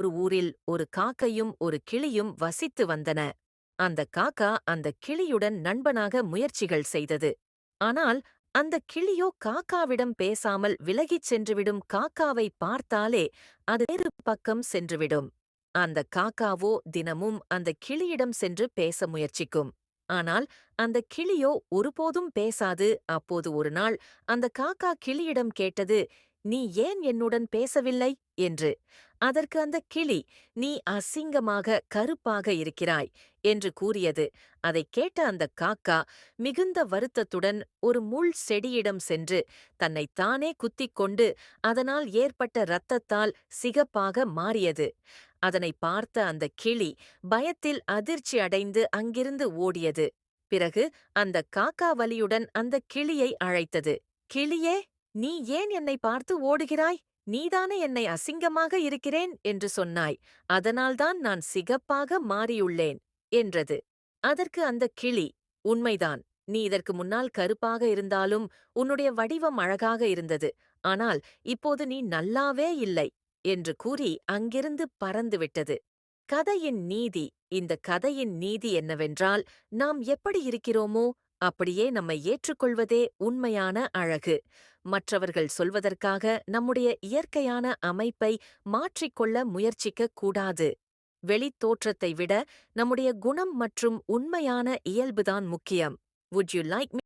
ஒரு ஊரில் ஒரு காக்கையும் ஒரு கிளியும் வசித்து வந்தன. அந்த காக்கா அந்த கிளியுடன் நண்பனாக முயற்சிகள் செய்தது. ஆனால் அந்த கிளியோ காக்காவிடம் பேசாமல் விலகிச் சென்றுவிடும். காக்காவை பார்த்தாலே அது வேறு பக்கம் சென்றுவிடும். அந்த காக்காவோ தினமும் அந்த கிளியிடம் சென்று பேச முயற்சிக்கும். ஆனால் அந்த கிளியோ ஒருபோதும் பேசாது. அப்போது ஒரு நாள் அந்த காக்கா கிளியிடம் கேட்டது, "நீ ஏன் என்னுடன் பேசவில்லை?" என்று. அதற்கு அந்த கிளி, "நீ அசிங்கமாக கருப்பாக இருக்கிறாய்" என்று கூறியது. அதைக் கேட்ட அந்த காக்கா மிகுந்த வருத்தத்துடன் ஒரு முள் செடியிடம் சென்று தன்னைத் தானே குத்திக் கொண்டு அதனால் ஏற்பட்ட இரத்தத்தால் சிகப்பாக மாறியது. அதனைப் பார்த்த அந்த கிளி பயத்தில் அதிர்ச்சி அடைந்து அங்கிருந்து ஓடியது. பிறகு அந்த காக்கா வலியுடன் அந்த கிளியை அழைத்தது. "கிளியே, நீ ஏன் என்னை பார்த்து ஓடுகிறாய்? நீதானே என்னை அசிங்கமாக இருக்கிறேன் என்று சொன்னாய். அதனால்தான் நான் சிகப்பாக மாறியுள்ளேன்" என்றது. அதற்கு அந்த கிளி, "உண்மைதான். நீ இதற்கு முன்னால் கருப்பாக இருந்தாலும் உன்னுடைய வடிவம் அழகாக இருந்தது. ஆனால் இப்போது நீ நல்லாவே இல்லை" என்று கூறி அங்கிருந்து பறந்துவிட்டது. கதையின் நீதி. இந்த கதையின் நீதி என்னவென்றால், நாம் எப்படி இருக்கிறோமோ அப்படியே நம்மை ஏற்றுக்கொள்வதே உண்மையான அழகு. மற்றவர்கள் சொல்வதற்காக நம்முடைய இயற்கையான அமைப்பை மாற்றிக்கொள்ள முயற்சிக்கக் கூடாது. வெளித்தோற்றத்தை விட நம்முடைய குணம் மற்றும் உண்மையான இயல்புதான் முக்கியம். Would you like me